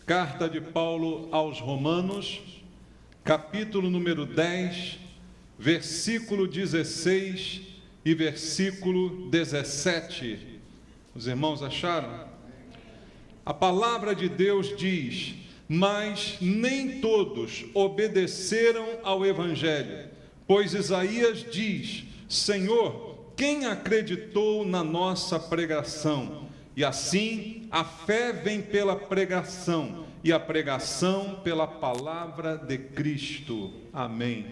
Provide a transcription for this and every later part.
Carta de Paulo aos Romanos, capítulo número 10, versículo 16 e versículo 17. Os irmãos acharam? A palavra de Deus diz: mas nem todos obedeceram ao Evangelho, pois Isaías diz: Senhor, quem acreditou na nossa pregação? E assim, a fé vem pela pregação, e a pregação pela palavra de Cristo. Amém.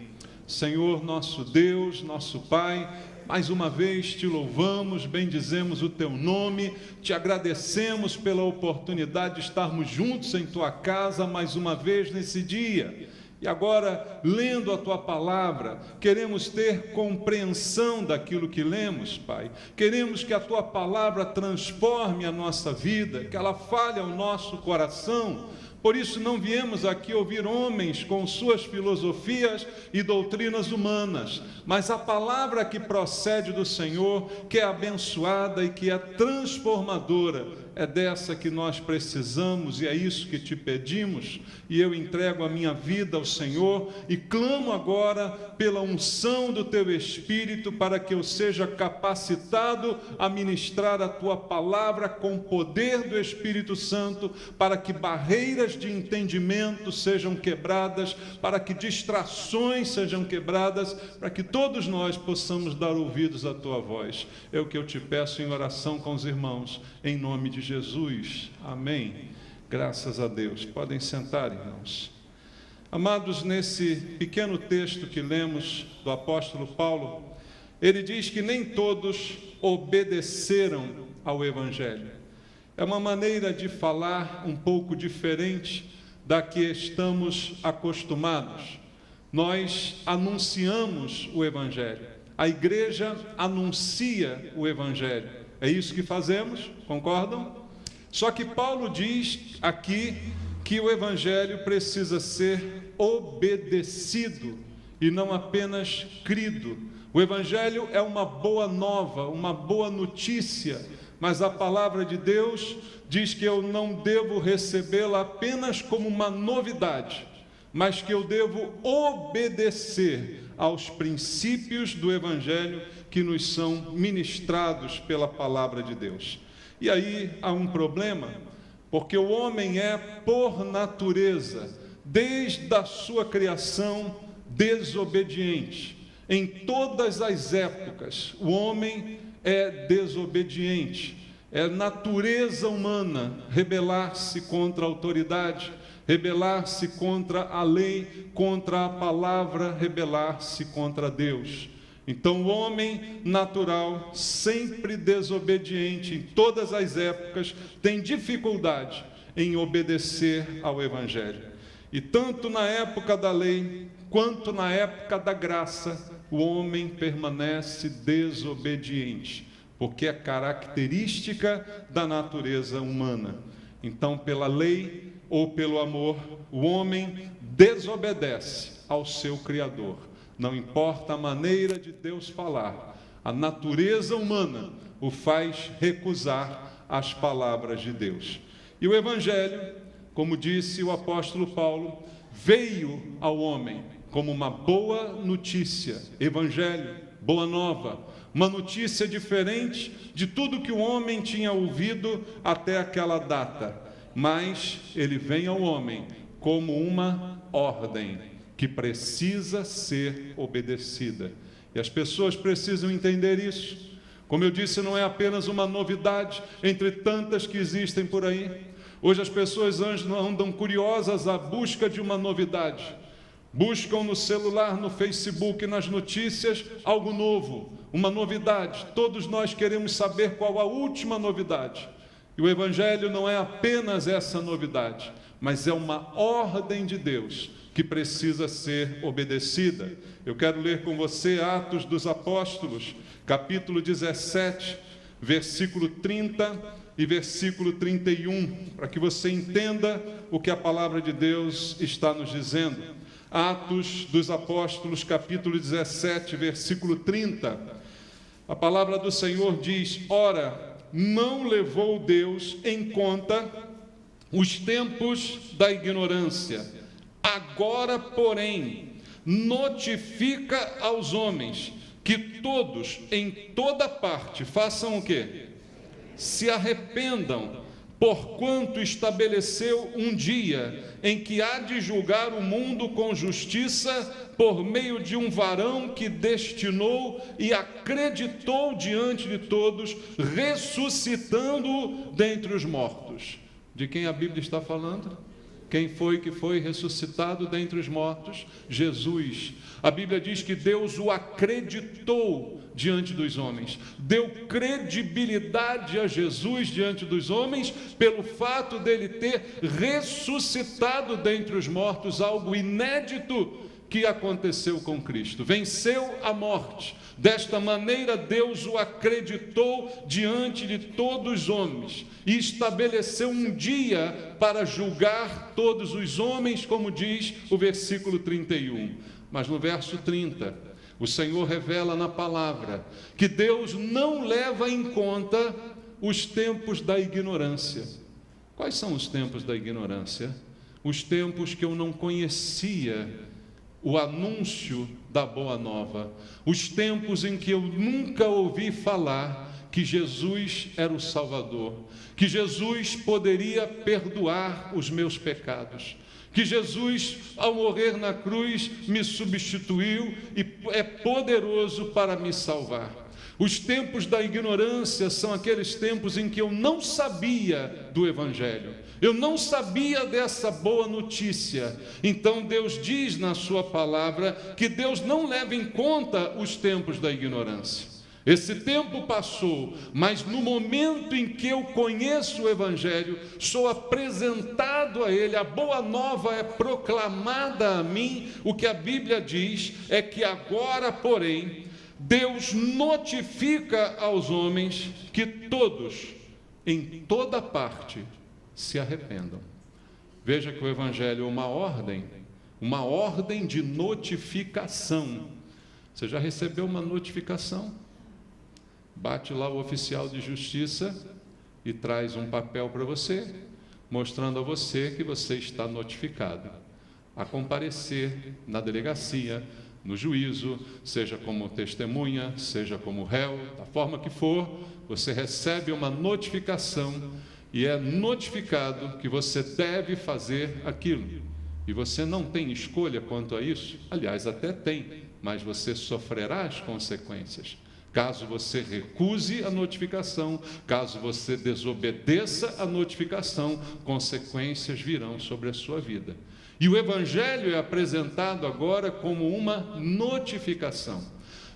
Senhor, nosso Deus, nosso Pai, mais uma vez te louvamos, bendizemos o teu nome, te agradecemos pela oportunidade de estarmos juntos em tua casa mais uma vez nesse dia. E agora, lendo a tua palavra, queremos ter compreensão daquilo que lemos, Pai. Queremos que a tua palavra transforme a nossa vida, que ela fale ao nosso coração. Por isso não viemos aqui ouvir homens com suas filosofias e doutrinas humanas, mas a palavra que procede do Senhor, que é abençoada e que é transformadora. É dessa que nós precisamos e é isso que te pedimos. E eu entrego a minha vida ao Senhor e clamo agora pela unção do teu Espírito para que eu seja capacitado a ministrar a tua palavra com o poder do Espírito Santo, para que barreiras de entendimento sejam quebradas, para que distrações sejam quebradas, para que todos nós possamos dar ouvidos à tua voz. É o que eu te peço em oração com os irmãos, em nome de Jesus. Amém. Graças a Deus. Podem sentar, irmãos. Amados, nesse pequeno texto que lemos do apóstolo Paulo, ele diz que nem todos obedeceram ao Evangelho. É uma maneira de falar um pouco diferente da que estamos acostumados. Nós anunciamos o Evangelho. A igreja anuncia o Evangelho. É isso que fazemos, concordam? Só que Paulo diz aqui que o Evangelho precisa ser obedecido e não apenas crido. O Evangelho é uma boa nova, uma boa notícia, mas a palavra de Deus diz que eu não devo recebê-la apenas como uma novidade, mas que eu devo obedecer aos princípios do Evangelho que nos são ministrados pela palavra de Deus. E aí há um problema, porque o homem é, por natureza, desde a sua criação, desobediente. Em todas as épocas, o homem é desobediente. É natureza humana rebelar-se contra a autoridade, rebelar-se contra a lei, contra a palavra, rebelar-se contra Deus. Então o homem natural, sempre desobediente em todas as épocas, tem dificuldade em obedecer ao Evangelho. E tanto na época da lei, quanto na época da graça, o homem permanece desobediente, porque é característica da natureza humana. Então, pela lei ou pelo amor, o homem desobedece ao seu Criador. Não importa a maneira de Deus falar, a natureza humana o faz recusar as palavras de Deus. E o Evangelho, como disse o apóstolo Paulo, veio ao homem como uma boa notícia. Evangelho, boa nova, uma notícia diferente de tudo que o homem tinha ouvido até aquela data. Mas ele vem ao homem como uma ordem que precisa ser obedecida. E as pessoas precisam entender isso. Como eu disse, não é apenas uma novidade entre tantas que existem por aí. Hoje as pessoas andam curiosas à busca de uma novidade. Buscam no celular, no Facebook, nas notícias, algo novo, uma novidade. Todos nós queremos saber qual a última novidade. E o Evangelho não é apenas essa novidade, mas é uma ordem de Deus que precisa ser obedecida. Eu quero ler com você Atos dos Apóstolos, capítulo 17, versículo 30 e versículo 31, para que você entenda o que a palavra de Deus está nos dizendo. Atos dos Apóstolos, capítulo 17, versículo 30. A palavra do Senhor diz: ora, não levou Deus em conta os tempos da ignorância. Agora, porém, notifica aos homens que todos, em toda parte, façam o quê? Se arrependam, porquanto estabeleceu um dia em que há de julgar o mundo com justiça por meio de um varão que destinou e acreditou diante de todos, ressuscitando-o dentre os mortos. De quem a Bíblia está falando? Quem foi que foi ressuscitado dentre os mortos? Jesus. A Bíblia diz que Deus o acreditou diante dos homens, deu credibilidade a Jesus diante dos homens, pelo fato dele ter ressuscitado dentre os mortos, algo inédito que aconteceu com Cristo. Venceu a morte. Desta maneira, Deus o acreditou diante de todos os homens e estabeleceu um dia para julgar todos os homens, como diz o versículo 31. Mas no verso 30, o Senhor revela na palavra que Deus não leva em conta os tempos da ignorância. Quais são os tempos da ignorância? Os tempos que eu não conhecia o anúncio da boa nova, os tempos em que eu nunca ouvi falar que Jesus era o Salvador, que Jesus poderia perdoar os meus pecados, que Jesus, ao morrer na cruz, me substituiu e é poderoso para me salvar. Os tempos da ignorância são aqueles tempos em que eu não sabia do Evangelho, eu não sabia dessa boa notícia. Então Deus diz na sua palavra que Deus não leva em conta os tempos da ignorância. Esse tempo passou, mas no momento em que eu conheço o Evangelho, sou apresentado a ele, a boa nova é proclamada a mim, o que a Bíblia diz é que agora, porém, Deus notifica aos homens que todos, em toda parte, se arrependam. Veja que o Evangelho é uma ordem de notificação. Você já recebeu uma notificação? Bate lá o oficial de justiça e traz um papel para você, mostrando a você que você está notificado a comparecer na delegacia, no juízo, seja como testemunha, seja como réu, da forma que for, você recebe uma notificação e é notificado que você deve fazer aquilo. E você não tem escolha quanto a isso, aliás, até tem, mas você sofrerá as consequências. Caso você recuse a notificação, caso você desobedeça a notificação, consequências virão sobre a sua vida. E o Evangelho é apresentado agora como uma notificação.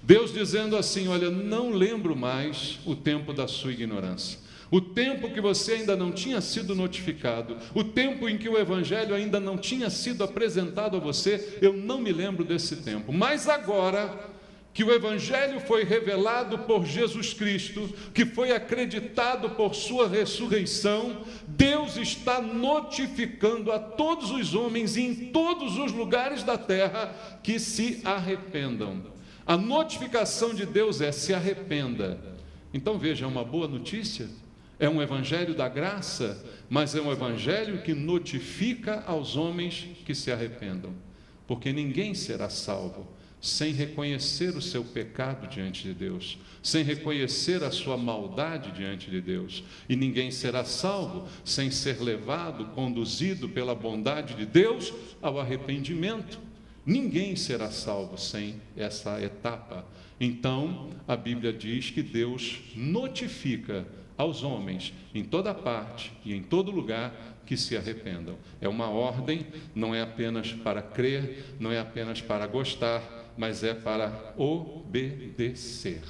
Deus dizendo assim: olha, não lembro mais o tempo da sua ignorância, o tempo que você ainda não tinha sido notificado, o tempo em que o Evangelho ainda não tinha sido apresentado a você, eu não me lembro desse tempo. Mas agora que o Evangelho foi revelado por Jesus Cristo, que foi acreditado por sua ressurreição, Deus está notificando a todos os homens em todos os lugares da terra que se arrependam. A notificação de Deus é: se arrependa. Então veja, é uma boa notícia, é um Evangelho da graça, mas é um Evangelho que notifica aos homens que se arrependam, porque ninguém será salvo sem reconhecer o seu pecado diante de Deus, sem reconhecer a sua maldade diante de Deus. E ninguém será salvo sem ser levado, conduzido pela bondade de Deus ao arrependimento. Ninguém será salvo sem essa etapa. Então, a Bíblia diz que Deus notifica aos homens, em toda parte e em todo lugar, que se arrependam. É uma ordem, não é apenas para crer, não é apenas para gostar, mas é para obedecer.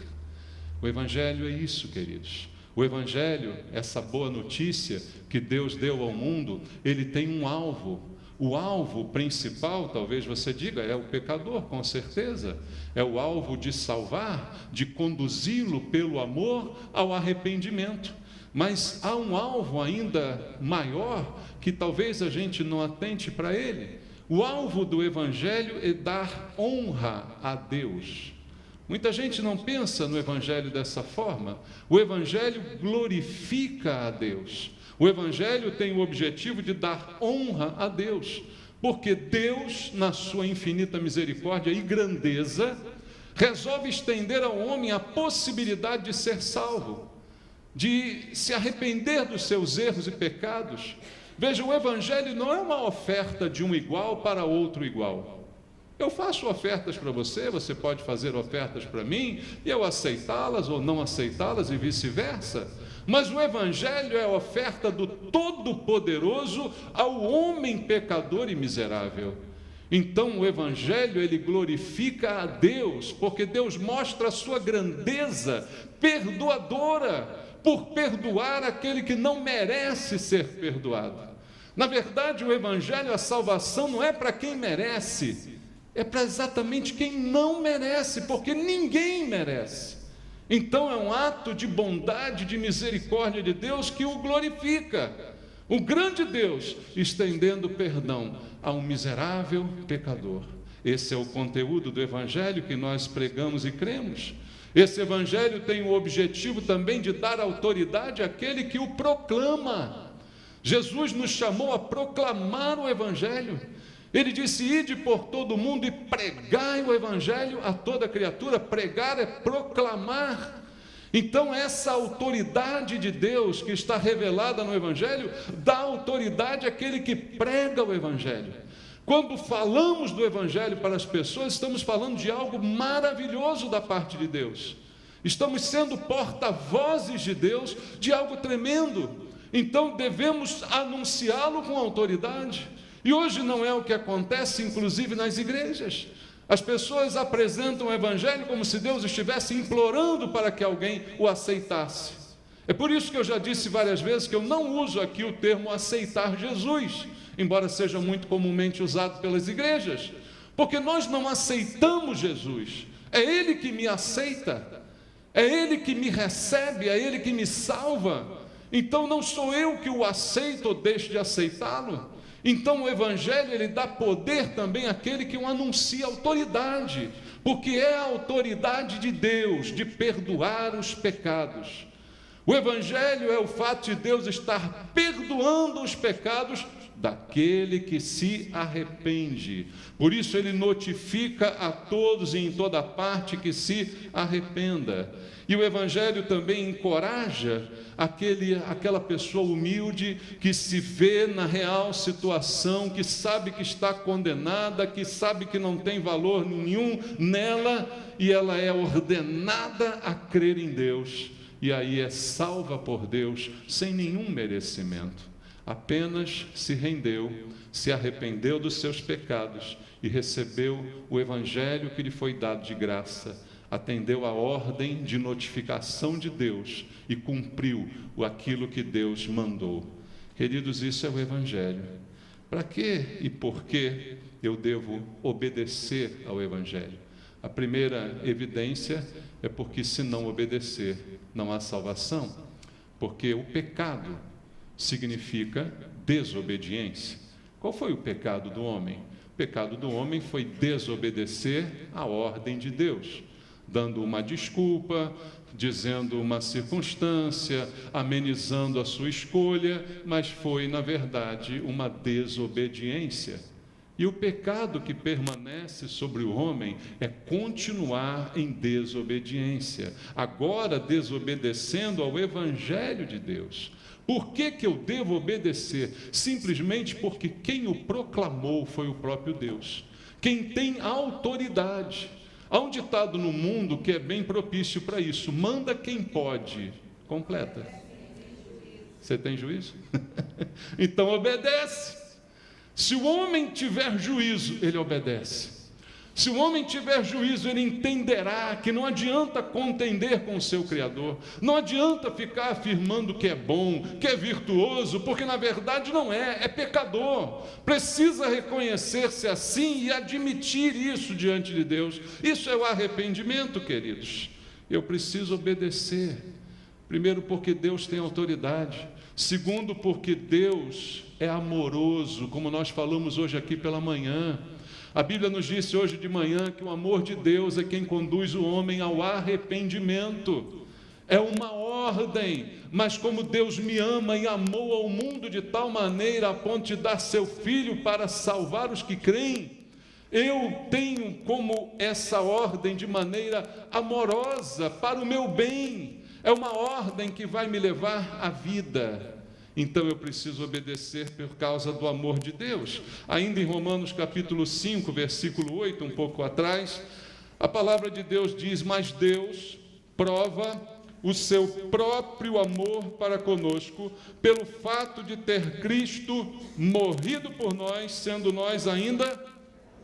O Evangelho é isso, queridos. O Evangelho, essa boa notícia que Deus deu ao mundo, ele tem um alvo. O alvo principal, talvez você diga, é o pecador, com certeza. É o alvo de salvar, de conduzi-lo pelo amor ao arrependimento. Mas há um alvo ainda maior, que talvez a gente não atente para ele. O alvo do Evangelho é dar honra a Deus. Muita gente não pensa no Evangelho dessa forma. O Evangelho glorifica a Deus. O Evangelho tem o objetivo de dar honra a Deus, porque Deus, na sua infinita misericórdia e grandeza, resolve estender ao homem a possibilidade de ser salvo, de se arrepender dos seus erros e pecados. Veja, o Evangelho não é uma oferta de um igual para outro igual. Eu faço ofertas para você, você pode fazer ofertas para mim, e eu aceitá-las ou não aceitá-las e vice-versa. Mas o Evangelho é a oferta do Todo-Poderoso ao homem pecador e miserável. Então o Evangelho, ele glorifica a Deus, porque Deus mostra a sua grandeza perdoadora, por perdoar aquele que não merece ser perdoado. Na verdade, o Evangelho, a salvação não é para quem merece, é para exatamente quem não merece, porque ninguém merece. Então é um ato de bondade, de misericórdia de Deus que o glorifica. O grande Deus estendendo perdão a um miserável pecador. Esse é o conteúdo do Evangelho que nós pregamos e cremos. Esse Evangelho tem o objetivo também de dar autoridade àquele que o proclama. Jesus nos chamou a proclamar o Evangelho. Ele disse: ide por todo o mundo e pregai o Evangelho a toda criatura. Pregar é proclamar. Então essa autoridade de Deus que está revelada no Evangelho, dá autoridade àquele que prega o Evangelho. Quando falamos do Evangelho para as pessoas, estamos falando de algo maravilhoso da parte de Deus. Estamos sendo porta-vozes de Deus, de algo tremendo. Então devemos anunciá-lo com autoridade. E hoje não é o que acontece, inclusive nas igrejas. As pessoas apresentam o Evangelho como se Deus estivesse implorando para que alguém o aceitasse. É por isso que eu já disse várias vezes que eu não uso aqui o termo aceitar Jesus, embora seja muito comumente usado pelas igrejas, porque nós não aceitamos Jesus. É Ele que me aceita, é Ele que me recebe, é Ele que me salva. Então não sou eu que o aceito ou deixo de aceitá-lo. Então o Evangelho, ele dá poder também àquele que o anuncia, autoridade, porque é a autoridade de Deus de perdoar os pecados. O Evangelho é o fato de Deus estar perdoando os pecados daquele que se arrepende. Por isso ele notifica a todos e em toda parte que se arrependa. E o Evangelho também encoraja aquela pessoa humilde que se vê na real situação, que sabe que está condenada, que sabe que não tem valor nenhum nela, e ela é ordenada a crer em Deus, e aí é salva por Deus sem nenhum merecimento. Apenas se rendeu, se arrependeu dos seus pecados e recebeu o Evangelho que lhe foi dado de graça. Atendeu a ordem de notificação de Deus e cumpriu aquilo que Deus mandou. Queridos, isso é o Evangelho. Para que e por que eu devo obedecer ao Evangelho? A primeira evidência é porque, se não obedecer, não há salvação, porque o pecado significa desobediência. Qual foi o pecado do homem? O pecado do homem foi desobedecer à ordem de Deus, dando uma desculpa, dizendo uma circunstância, amenizando a sua escolha, mas foi, na verdade, uma desobediência. E o pecado que permanece sobre o homem é continuar em desobediência, agora desobedecendo ao Evangelho de Deus. Por que eu devo obedecer? Simplesmente porque quem o proclamou foi o próprio Deus, quem tem autoridade. Há um ditado no mundo que é bem propício para isso: manda quem pode. Completa. Você tem juízo? Então obedece. Se o homem tiver juízo, ele obedece. Se o homem tiver juízo, ele entenderá que não adianta contender com o seu Criador, não adianta ficar afirmando que é bom, que é virtuoso, porque na verdade não é, é pecador. Precisa reconhecer-se assim e admitir isso diante de Deus. Isso é o arrependimento, queridos. Eu preciso obedecer. Primeiro, porque Deus tem autoridade. Segundo, porque Deus é amoroso, como nós falamos hoje aqui pela manhã. A Bíblia nos disse hoje de manhã que o amor de Deus é quem conduz o homem ao arrependimento. É uma ordem. mas como Deus me ama e amou ao mundo de tal maneira a ponto de dar seu Filho para salvar os que creem, eu tenho como essa ordem de maneira amorosa, para o meu bem. É uma ordem que vai me levar à vida. Então eu preciso obedecer por causa do amor de Deus. Ainda em Romanos capítulo 5, versículo 8, um pouco atrás, a palavra de Deus diz: mas Deus prova o seu próprio amor para conosco, pelo fato de ter Cristo morrido por nós, sendo nós ainda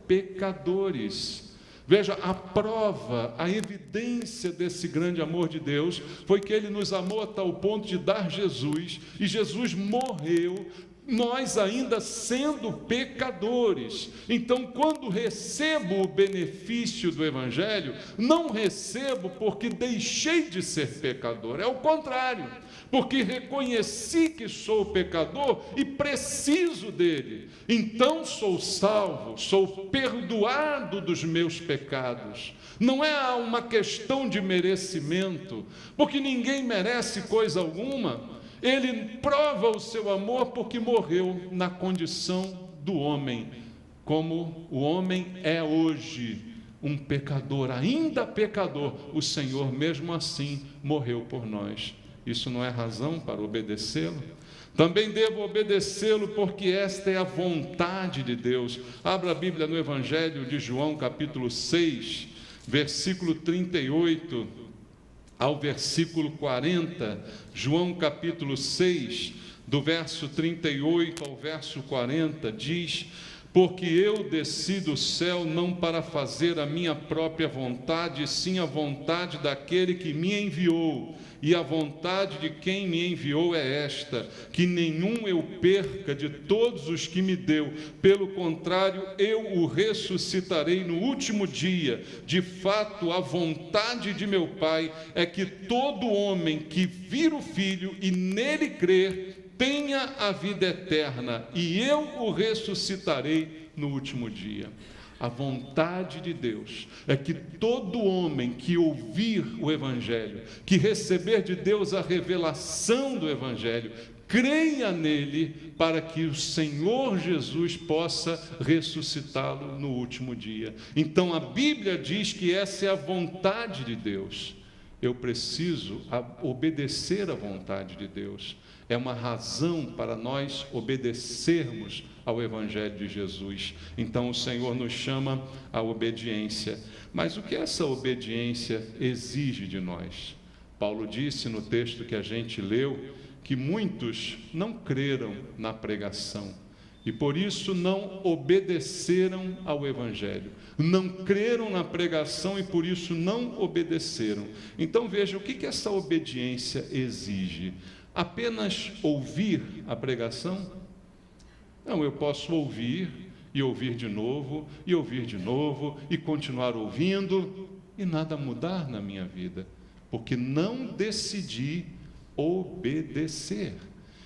pecadores. Veja, a prova, a evidência desse grande amor de Deus foi que Ele nos amou a tal ponto de dar Jesus, e Jesus morreu, nós ainda sendo pecadores. Então, quando recebo o benefício do Evangelho, não recebo porque deixei de ser pecador, é o contrário, porque reconheci que sou pecador e preciso dele. Então sou salvo, sou perdoado dos meus pecados. Não é uma questão de merecimento, porque ninguém merece coisa alguma. Ele prova o seu amor porque morreu na condição do homem, como o homem é hoje, um pecador, ainda pecador. O Senhor, mesmo assim, morreu por nós. Isso não é razão para obedecê-lo? Também devo obedecê-lo porque esta é a vontade de Deus. Abra a Bíblia no Evangelho de João, capítulo 6, versículo 38 ao versículo 40, João capítulo 6, do verso 38 ao verso 40, diz: porque eu desci do céu não para fazer a minha própria vontade, sim a vontade daquele que me enviou. E a vontade de quem me enviou é esta, que nenhum eu perca de todos os que me deu, pelo contrário, eu o ressuscitarei no último dia. De fato, a vontade de meu Pai é que todo homem que vir o Filho e nele crer, tenha a vida eterna, e eu o ressuscitarei no último dia. A vontade de Deus é que todo homem que ouvir o Evangelho, que receber de Deus a revelação do Evangelho, creia nele, para que o Senhor Jesus possa ressuscitá-lo no último dia. Então a Bíblia diz que essa é a vontade de Deus. Eu preciso obedecer à vontade de Deus. É uma razão para nós obedecermos ao Evangelho de Jesus. Então o Senhor nos chama à obediência. Mas o que essa obediência exige de nós? Paulo disse no texto que a gente leu que muitos não creram na pregação e por isso não obedeceram ao Evangelho. Não creram na pregação e por isso não obedeceram. Então veja, o que essa obediência exige? Apenas ouvir a pregação? Não, eu posso ouvir e ouvir de novo, e ouvir de novo, e continuar ouvindo, e nada mudar na minha vida, porque não decidi obedecer.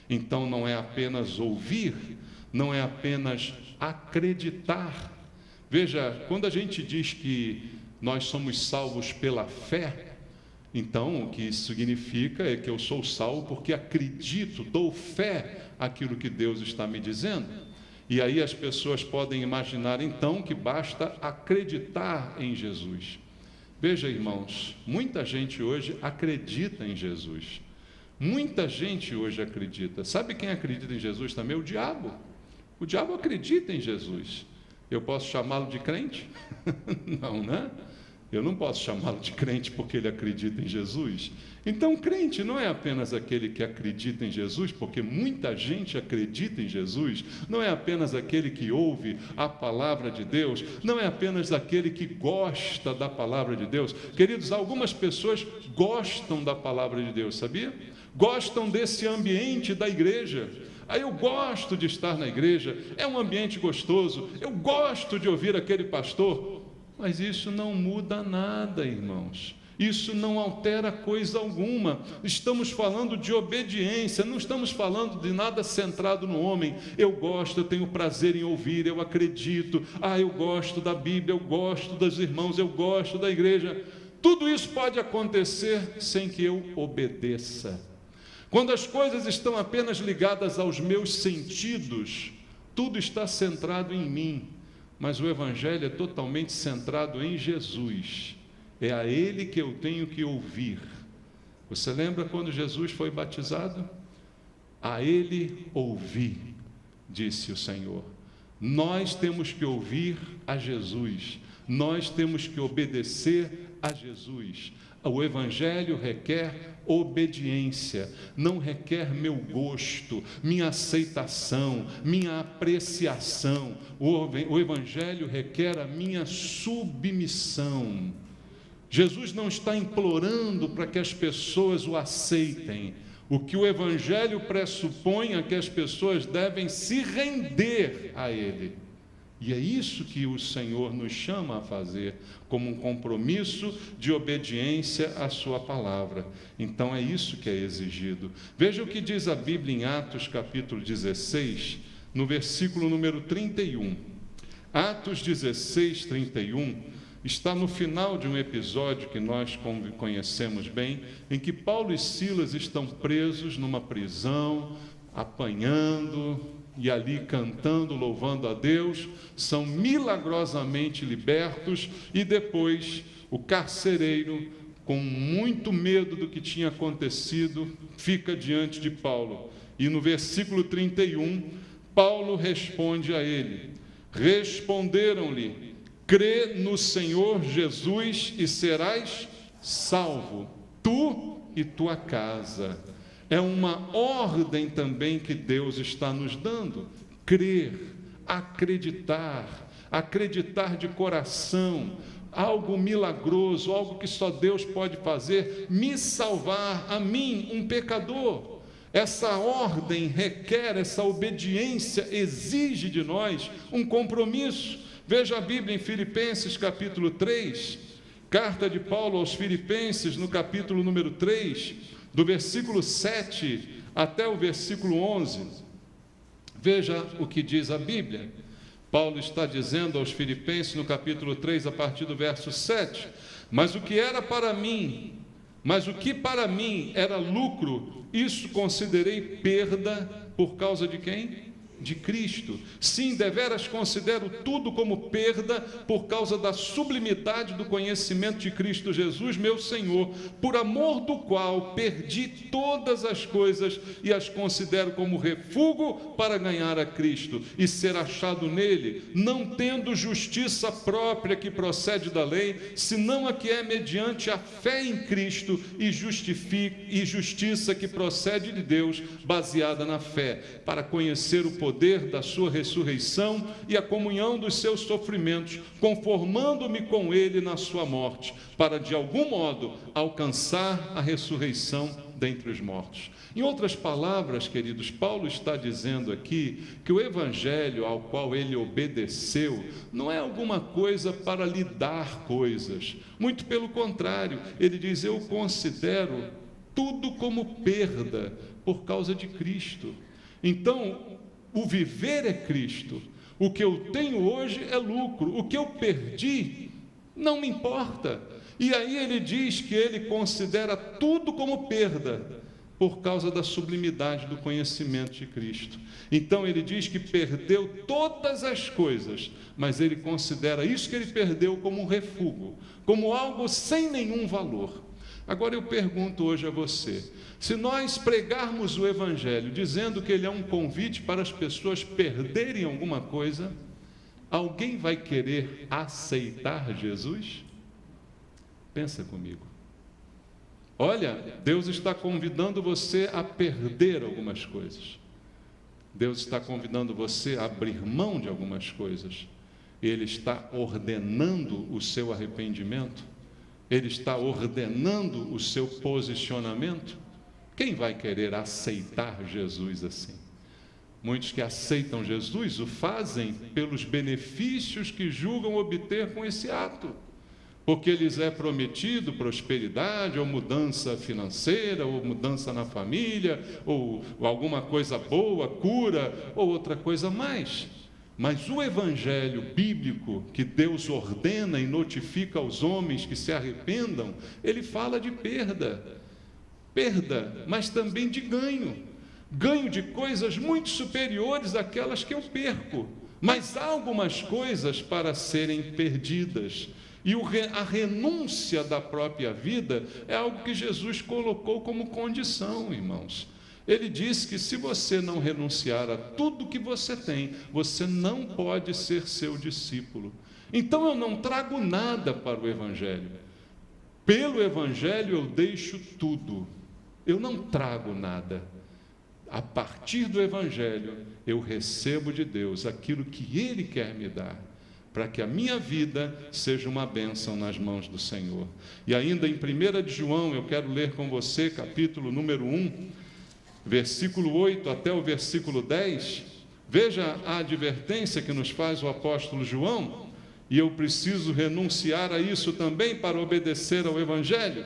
Então não é apenas ouvir, não é apenas acreditar. Veja, quando a gente diz que nós somos salvos pela fé, então, o que isso significa é que eu sou salvo porque acredito, dou fé àquilo que Deus está me dizendo. E aí as pessoas podem imaginar, então, que basta acreditar em Jesus. Veja, irmãos, muita gente hoje acredita em Jesus. Muita gente hoje acredita. Sabe quem acredita em Jesus também? O diabo. O diabo acredita em Jesus. Eu posso chamá-lo de crente? Não, né? Eu não posso chamá-lo de crente porque ele acredita em Jesus. Então, crente não é apenas aquele que acredita em Jesus, porque muita gente acredita em Jesus. Não é apenas aquele que ouve a palavra de Deus. Não é apenas aquele que gosta da palavra de Deus. Queridos, algumas pessoas gostam da palavra de Deus, sabia? Gostam desse ambiente da igreja. Aí eu gosto de estar na igreja, é um ambiente gostoso, eu gosto de ouvir aquele pastor. Mas isso não muda nada, irmãos. Isso não altera coisa alguma. Estamos falando de obediência, não estamos falando de nada centrado no homem. Eu gosto, eu tenho prazer em ouvir, eu acredito. Eu gosto da Bíblia, eu gosto dos irmãos, eu gosto da igreja. Tudo isso pode acontecer sem que eu obedeça. Quando as coisas estão apenas ligadas aos meus sentidos, tudo está centrado em mim, mas o Evangelho é totalmente centrado em Jesus. É a Ele que eu tenho que ouvir. Você lembra quando Jesus foi batizado? A Ele ouvi, disse o Senhor. Nós temos que ouvir a Jesus, nós temos que obedecer a Jesus. O Evangelho requer obediência, não requer meu gosto, minha aceitação, minha apreciação. O Evangelho requer a minha submissão. Jesus não está implorando para que as pessoas o aceitem. O que o Evangelho pressupõe é que as pessoas devem se render a Ele. E é isso que o Senhor nos chama a fazer, como um compromisso de obediência à sua palavra. Então é isso que é exigido. Veja o que diz a Bíblia em Atos capítulo 16, no versículo número 31. Atos 16, 31, está no final de um episódio que nós conhecemos bem, em que Paulo e Silas estão presos numa prisão, apanhando, e ali cantando, louvando a Deus, são milagrosamente libertos, e depois o carcereiro, com muito medo do que tinha acontecido, fica diante de Paulo. E no versículo 31, Paulo responde a ele: responderam-lhe: crê no Senhor Jesus e serás salvo, tu e tua casa. É uma ordem também que Deus está nos dando: crer, acreditar de coração, algo milagroso, algo que só Deus pode fazer, me salvar, a mim, um pecador. Essa ordem requer, essa obediência exige de nós um compromisso. Veja a Bíblia em Filipenses capítulo 3, carta de Paulo aos Filipenses, no capítulo número 3, do versículo 7 até o versículo 11. Veja o que diz a Bíblia. Paulo está dizendo aos Filipenses, no capítulo 3, a partir do verso 7, mas o que para mim era lucro, isso considerei perda por causa de quem? De Cristo. Sim, deveras considero tudo como perda por causa da sublimidade do conhecimento de Cristo Jesus, meu Senhor, por amor do qual perdi todas as coisas e as considero como refúgio para ganhar a Cristo e ser achado nele, não tendo justiça própria que procede da lei, senão a que é mediante a fé em Cristo e justiça que procede de Deus, baseada na fé, para conhecer o poder da sua ressurreição e a comunhão dos seus sofrimentos, conformando-me com ele na sua morte, para de algum modo alcançar a ressurreição dentre os mortos. Em outras palavras, queridos, Paulo está dizendo aqui que o evangelho ao qual ele obedeceu não é alguma coisa para lhe dar coisas, muito pelo contrário, ele diz: eu considero tudo como perda por causa de Cristo. Então, o viver é Cristo, o que eu tenho hoje é lucro, o que eu perdi não me importa. E aí ele diz que ele considera tudo como perda por causa da sublimidade do conhecimento de Cristo. Então ele diz que perdeu todas as coisas, mas ele considera isso que ele perdeu como um refúgio, como algo sem nenhum valor. Agora eu pergunto hoje a você: se nós pregarmos o Evangelho dizendo que ele é um convite para as pessoas perderem alguma coisa, alguém vai querer aceitar Jesus? Pensa comigo. Olha, Deus está convidando você a perder algumas coisas. Deus está convidando você a abrir mão de algumas coisas. Ele está ordenando o seu arrependimento. Ele está ordenando o seu posicionamento. Quem vai querer aceitar Jesus assim? Muitos que aceitam Jesus o fazem pelos benefícios que julgam obter com esse ato, porque lhes é prometido prosperidade, ou mudança financeira, ou mudança na família, ou alguma coisa boa, cura, ou outra coisa mais. Mas o evangelho bíblico que Deus ordena e notifica aos homens que se arrependam, ele fala de perda. perda, mas também de ganho. Ganho de coisas muito superiores àquelas que eu perco. Mas há algumas coisas para serem perdidas. E a renúncia da própria vida é algo que Jesus colocou como condição, irmãos. Ele disse que se você não renunciar a tudo que você tem, você não pode ser seu discípulo. Então eu não trago nada para o Evangelho. Pelo Evangelho eu deixo tudo. Eu não trago nada. A partir do Evangelho eu recebo de Deus aquilo que Ele quer me dar, para que a minha vida seja uma bênção nas mãos do Senhor. E ainda em 1 de João, eu quero ler com você, capítulo número 1, versículo 8 até o versículo 10, veja a advertência que nos faz o apóstolo João, e eu preciso renunciar a isso também para obedecer ao Evangelho.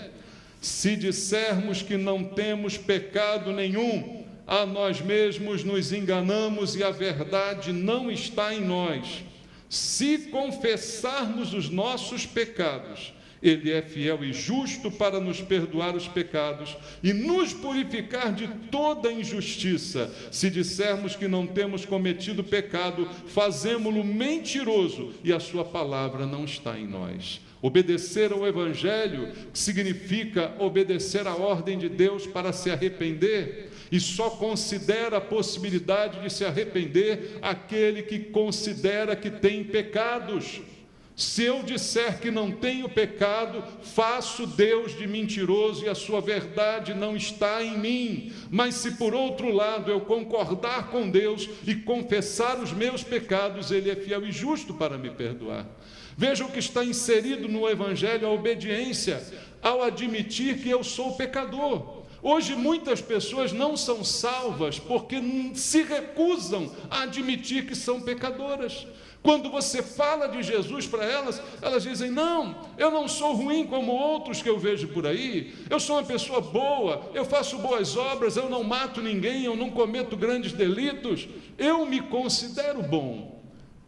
Se dissermos que não temos pecado nenhum, a nós mesmos nos enganamos e a verdade não está em nós. Se confessarmos os nossos pecados, Ele é fiel e justo para nos perdoar os pecados e nos purificar de toda injustiça. Se dissermos que não temos cometido pecado, fazemo-lo mentiroso e a sua palavra não está em nós. Obedecer ao Evangelho significa obedecer à ordem de Deus para se arrepender, e só considera a possibilidade de se arrepender aquele que considera que tem pecados. Se eu disser que não tenho pecado, faço Deus de mentiroso e a sua verdade não está em mim. Mas se por outro lado eu concordar com Deus e confessar os meus pecados, Ele é fiel e justo para me perdoar. Veja o que está inserido no Evangelho, a obediência, ao admitir que eu sou pecador. Hoje muitas pessoas não são salvas porque se recusam a admitir que são pecadoras. Quando você fala de Jesus para elas, elas dizem: não, eu não sou ruim como outros que eu vejo por aí, eu sou uma pessoa boa, eu faço boas obras, eu não mato ninguém, eu não cometo grandes delitos, eu me considero bom.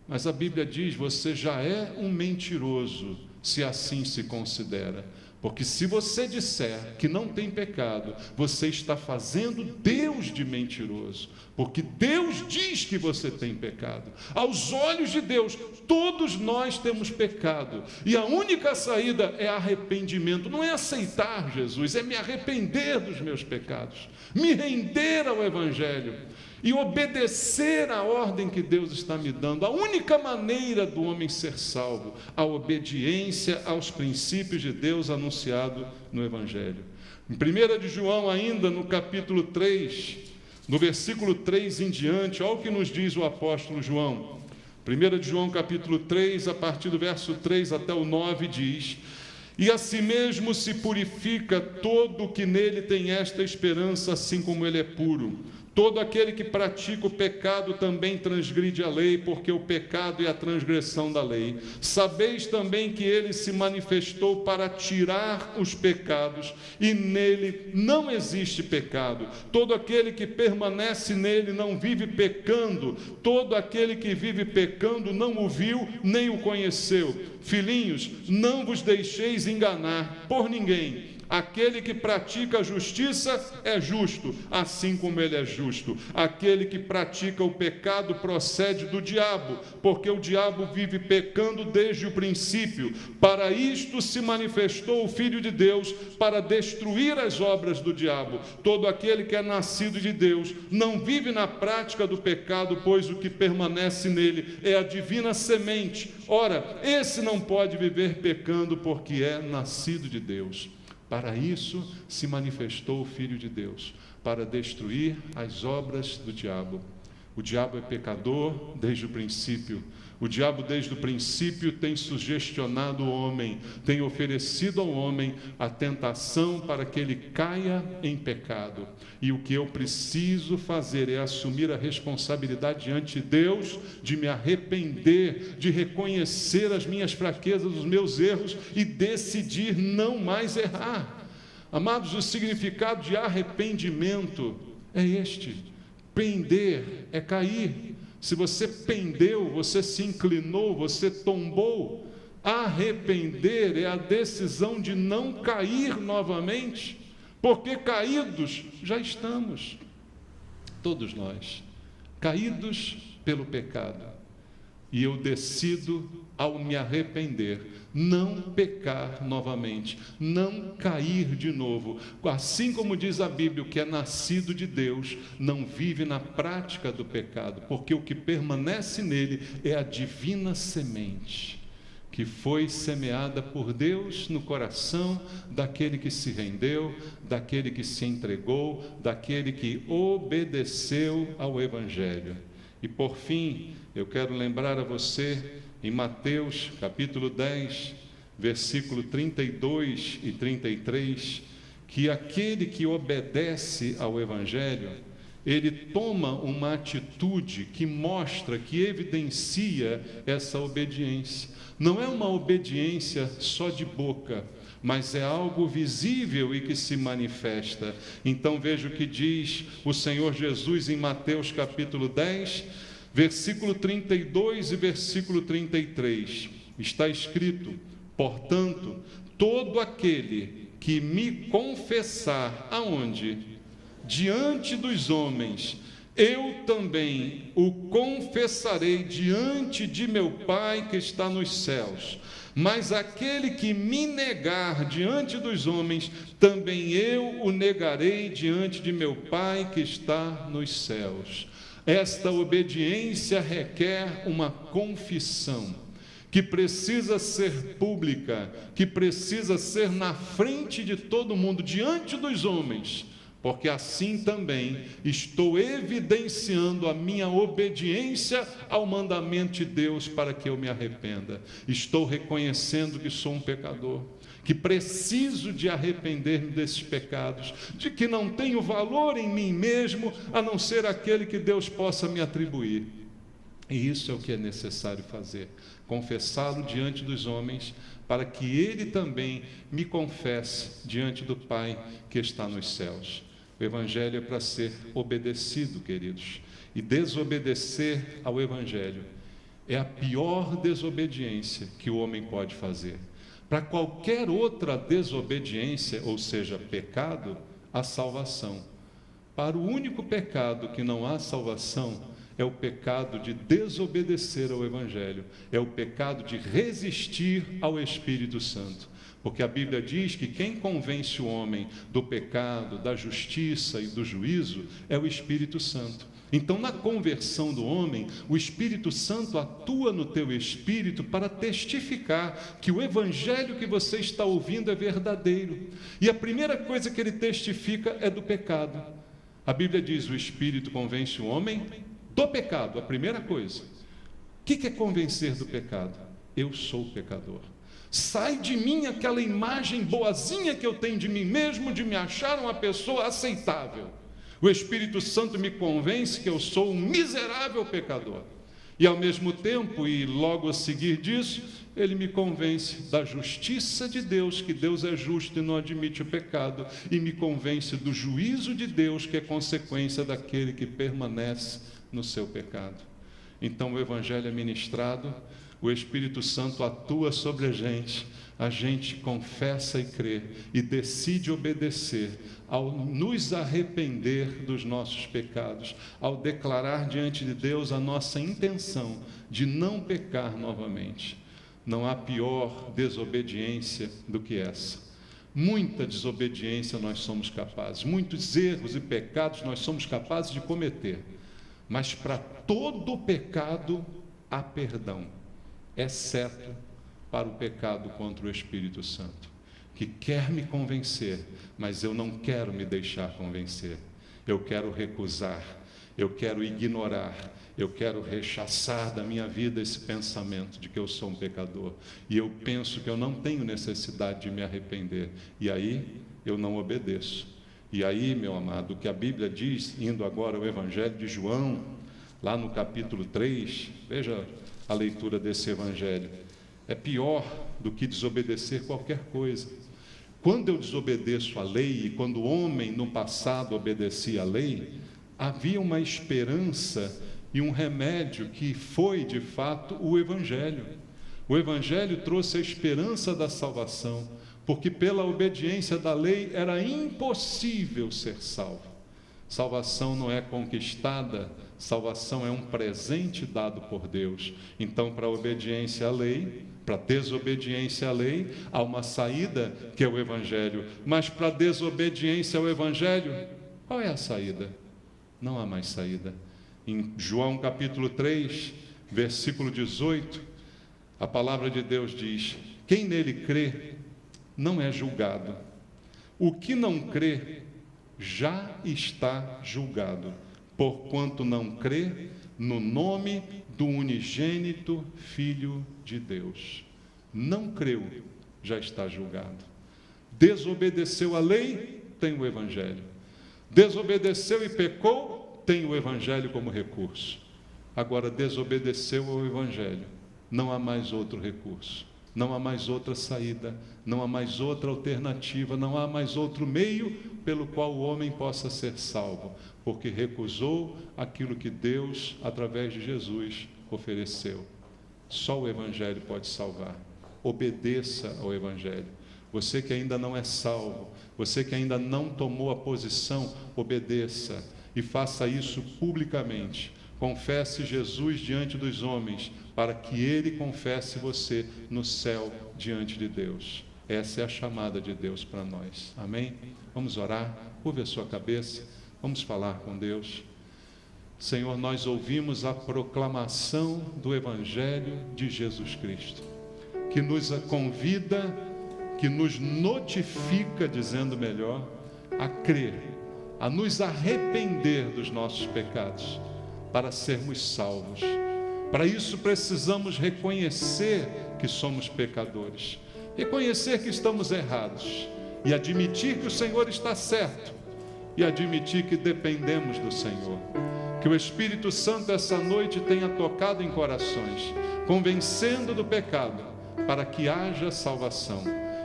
Mas a Bíblia diz: você já é um mentiroso, se assim se considera. Porque se você disser que não tem pecado, você está fazendo Deus de mentiroso. Porque Deus diz que você tem pecado. Aos olhos de Deus, todos nós temos pecado. E a única saída é arrependimento. Não é aceitar Jesus, é me arrepender dos meus pecados. Me render ao Evangelho. E obedecer à ordem que Deus está me dando. A única maneira do homem ser salvo, a obediência aos princípios de Deus anunciado no Evangelho. Em 1 de João, ainda no capítulo 3, no versículo 3 em diante, olha o que nos diz o apóstolo João. 1 de João, capítulo 3, a partir do verso 3 até o 9, diz: e assim mesmo se purifica todo o que nele tem esta esperança, assim como ele é puro. Todo aquele que pratica o pecado também transgride a lei, porque o pecado é a transgressão da lei. Sabeis também que ele se manifestou para tirar os pecados, e nele não existe pecado. Todo aquele que permanece nele não vive pecando. Todo aquele que vive pecando não o viu, nem o conheceu. Filhinhos, não vos deixeis enganar por ninguém. Aquele que pratica a justiça é justo, assim como ele é justo. Aquele que pratica o pecado procede do diabo, porque o diabo vive pecando desde o princípio. Para isto se manifestou o Filho de Deus, para destruir as obras do diabo. Todo aquele que é nascido de Deus não vive na prática do pecado, pois o que permanece nele é a divina semente. Ora, esse não pode viver pecando, porque é nascido de Deus. Para isso se manifestou o Filho de Deus, para destruir as obras do diabo. O diabo é pecador desde o princípio. O diabo desde o princípio tem sugestionado o homem, tem oferecido ao homem a tentação para que ele caia em pecado. E o que eu preciso fazer é assumir a responsabilidade diante de Deus, de me arrepender, de reconhecer as minhas fraquezas, os meus erros e decidir não mais errar. Amados, o significado de arrependimento é este: pender é cair. Se você pendeu, você se inclinou, você tombou. Arrepender é a decisão de não cair novamente. porque caídos já estamos, todos nós, caídos pelo pecado. E eu decido, ao me arrepender, não pecar novamente, não cair de novo. Assim como diz a Bíblia, o que é nascido de Deus não vive na prática do pecado, porque o que permanece nele é a divina semente, que foi semeada por Deus no coração daquele que se rendeu, daquele que se entregou, daquele que obedeceu ao Evangelho. E por fim, eu quero lembrar a você, em Mateus capítulo 10, versículo 32 e 33, que aquele que obedece ao Evangelho, ele toma uma atitude que mostra, que evidencia essa obediência. Não é uma obediência só de boca, mas é algo visível e que se manifesta. Então veja o que diz o Senhor Jesus em Mateus capítulo 10, versículo 32 e versículo 33. Está escrito: portanto, todo aquele que me confessar, aonde? Diante dos homens, eu também o confessarei diante de meu Pai que está nos céus. Mas aquele que me negar diante dos homens, também eu o negarei diante de meu Pai que está nos céus. Esta obediência requer uma confissão, que precisa ser pública, que precisa ser na frente de todo mundo, diante dos homens, porque assim também estou evidenciando a minha obediência ao mandamento de Deus para que eu me arrependa. Estou reconhecendo que sou um pecador, que preciso de arrepender-me desses pecados, de que não tenho valor em mim mesmo, a não ser aquele que Deus possa me atribuir. E isso é o que é necessário fazer, confessá-lo diante dos homens, para que ele também me confesse diante do Pai que está nos céus. O Evangelho é para ser obedecido, queridos, e desobedecer ao Evangelho é a pior desobediência que o homem pode fazer. Para qualquer outra desobediência, ou seja, pecado, há salvação. Para o único pecado que não há salvação é o pecado de desobedecer ao Evangelho, é o pecado de resistir ao Espírito Santo. Porque a Bíblia diz que quem convence o homem do pecado, da justiça e do juízo é o Espírito Santo. Então, na conversão do homem, o Espírito Santo atua no teu espírito para testificar que o Evangelho que você está ouvindo é verdadeiro. E a primeira coisa que ele testifica é do pecado. A Bíblia diz: o Espírito convence o homem do pecado, a primeira coisa. O que é convencer do pecado? Eu sou pecador. Sai de mim aquela imagem boazinha que eu tenho de mim mesmo, de me achar uma pessoa aceitável. O Espírito Santo me convence que eu sou um miserável pecador. E ao mesmo tempo, e logo a seguir disso, ele me convence da justiça de Deus, que Deus é justo e não admite o pecado, e me convence do juízo de Deus, que é consequência daquele que permanece no seu pecado. Então o Evangelho é ministrado, o Espírito Santo atua sobre a gente confessa e crê, e decide obedecer, ao nos arrepender dos nossos pecados, ao declarar diante de Deus a nossa intenção de não pecar novamente. Não há pior desobediência do que essa. Muita desobediência nós somos capazes, muitos erros e pecados nós somos capazes de cometer, mas para todo pecado há perdão, exceto para o pecado contra o Espírito Santo, que quer me convencer, mas eu não quero me deixar convencer. Eu quero recusar, eu quero ignorar, eu quero rechaçar da minha vida esse pensamento de que eu sou um pecador, e eu penso que eu não tenho necessidade de me arrepender, e aí eu não obedeço. E aí, meu amado, o que a Bíblia diz, indo agora ao Evangelho de João, lá no capítulo 3, veja a leitura desse Evangelho, é pior do que desobedecer qualquer coisa. Quando eu desobedeço a lei, e quando o homem no passado obedecia a lei, havia uma esperança e um remédio que foi, de fato, o Evangelho. O Evangelho trouxe a esperança da salvação, porque pela obediência da lei era impossível ser salvo. Salvação não é conquistada, salvação é um presente dado por Deus. Então, para a obediência à lei, para a desobediência à lei, há uma saída, que é o Evangelho. Mas para a desobediência ao Evangelho, qual é a saída? Não há mais saída. Em João capítulo 3, versículo 18, a palavra de Deus diz: quem nele crê não é julgado. O que não crê já está julgado, porquanto não crê no nome do unigênito Filho de Deus. Não creu, já está julgado. Desobedeceu a lei, tem o Evangelho. Desobedeceu e pecou, tem o Evangelho como recurso. Agora, desobedeceu ao Evangelho, não há mais outro recurso, não há mais outra saída, não há mais outra alternativa, não há mais outro meio pelo qual o homem possa ser salvo, porque recusou aquilo que Deus, através de Jesus, ofereceu. Só o Evangelho pode salvar. Obedeça ao Evangelho. Você que ainda não é salvo, você que ainda não tomou a posição, obedeça e faça isso publicamente. Confesse Jesus diante dos homens, para que Ele confesse você no céu diante de Deus. Essa é a chamada de Deus para nós. Amém? Vamos orar. Curve a sua cabeça. Vamos falar com Deus. Senhor, nós ouvimos a proclamação do Evangelho de Jesus Cristo, que nos convida, que nos notifica, dizendo melhor, a crer, a nos arrepender dos nossos pecados, para sermos salvos. Para isso precisamos reconhecer que somos pecadores, reconhecer que estamos errados e admitir que o Senhor está certo e admitir que dependemos do Senhor. Que o Espírito Santo essa noite tenha tocado em corações, convencendo do pecado, para que haja salvação.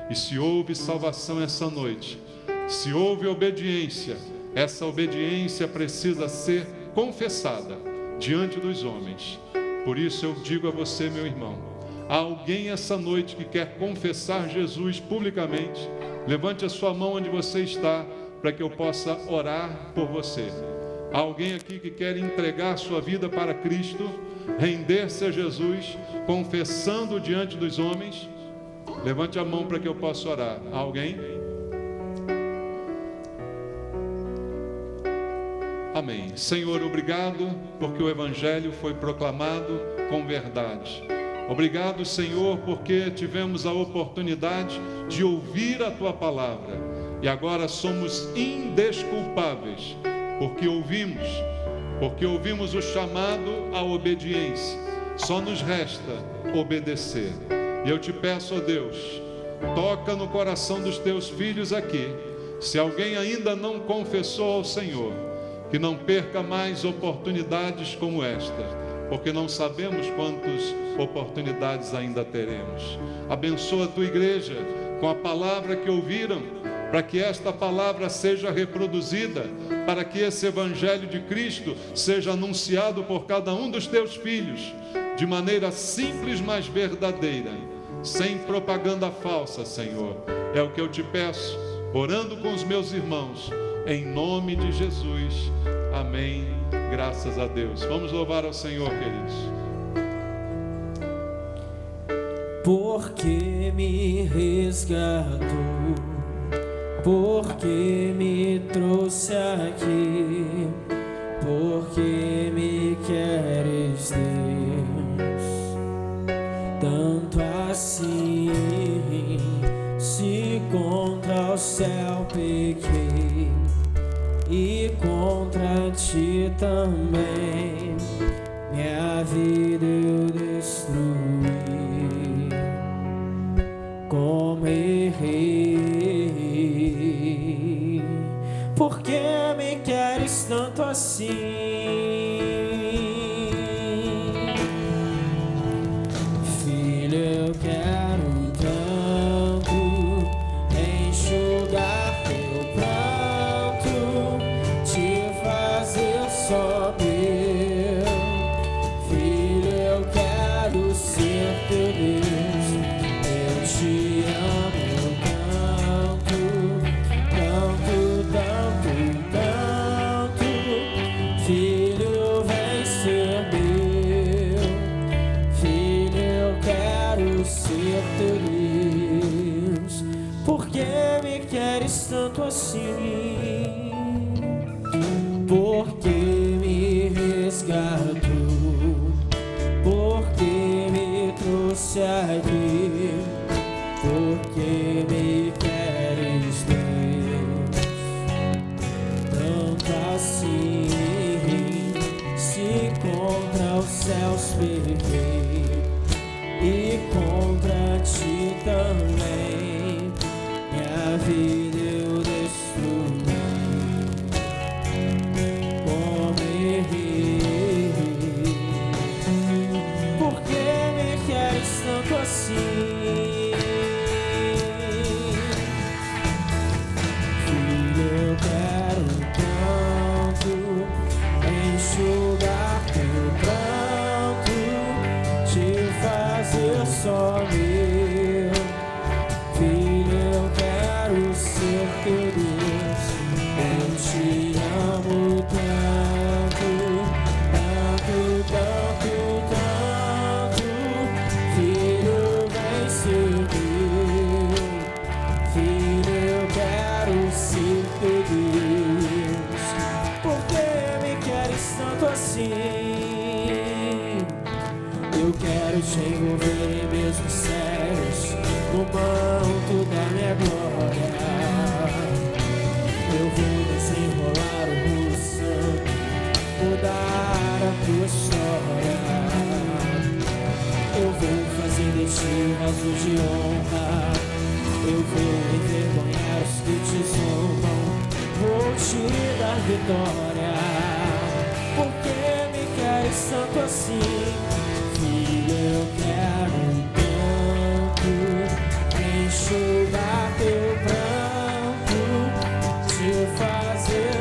E se houve salvação essa noite, se houve obediência, essa obediência precisa ser confessada diante dos homens. Por isso eu digo a você, meu irmão, há alguém essa noite que quer confessar Jesus publicamente? Levante a sua mão onde você está, para que eu possa orar por você. Há alguém aqui que quer entregar sua vida para Cristo, render-se a Jesus, confessando diante dos homens? Levante a mão para que eu possa orar. Há alguém? Amém. Senhor, obrigado porque o Evangelho foi proclamado com verdade. Obrigado, Senhor, porque tivemos a oportunidade de ouvir a Tua palavra e agora somos indesculpáveis porque ouvimos o chamado à obediência. Só nos resta obedecer. E eu te peço, ó Deus, toca no coração dos Teus filhos aqui. Se alguém ainda não confessou ao Senhor, que não perca mais oportunidades como esta, porque não sabemos quantas oportunidades ainda teremos. Abençoa a Tua igreja com a palavra que ouviram, para que esta palavra seja reproduzida, para que esse Evangelho de Cristo seja anunciado por cada um dos Teus filhos, de maneira simples, mas verdadeira, sem propaganda falsa, Senhor. É o que eu te peço, orando com os meus irmãos, em nome de Jesus. Amém. Graças a Deus. Vamos louvar ao Senhor, queridos. Porque me resgatou, porque me trouxe aqui, porque me queres, Deus, tanto assim. Se contra o céu pequei e contra ti também, minha vida eu destruí. Como errei, porque me queres tanto assim? Filho, eu quero tanto enxugar teu pranto, te fazer sorrir. Filho, eu quero ser teu Deus. Eu te amo tanto. ser teu Deus. Por que me queres tanto assim? Porque me resgatou, porque me trouxe aqui, porque me queres Deus, tanto assim. Se contra os céus pequei e contra ti também minha vida eu destruí. Por que me queres tanto assim? Filho, eu quero tanto enxugar teu pranto, te fazer só meu. Filho, eu quero ser teu Deus. Eu te amo tanto, tanto, tanto, tanto. Filho, vem ser meu. Filho, eu quero ser teu Deus. Por que me queres tanto assim? Eu quero te envolver em meus mistérios, no manto da minha glória. Eu vou desenrolar o rolo santo, mudar a tua história. Eu vou fazer de ti um vaso de honra. Eu vou envergonhar os que te zombam, vou te dar vitória. Por que me queres tanto assim? Filho, eu quero tanto enxugar teu pranto, te fazer.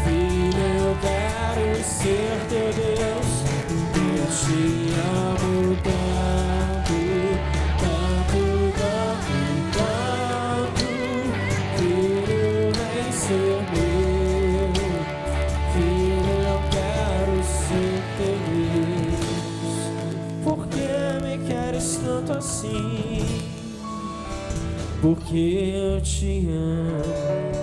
Filho, eu quero ser teu Deus. Eu te amo tanto, tanto, tanto, tanto. Filho, vem ser meu. Filho, eu quero ser teu Deus. Por que me queres tanto assim? Porque eu te amo.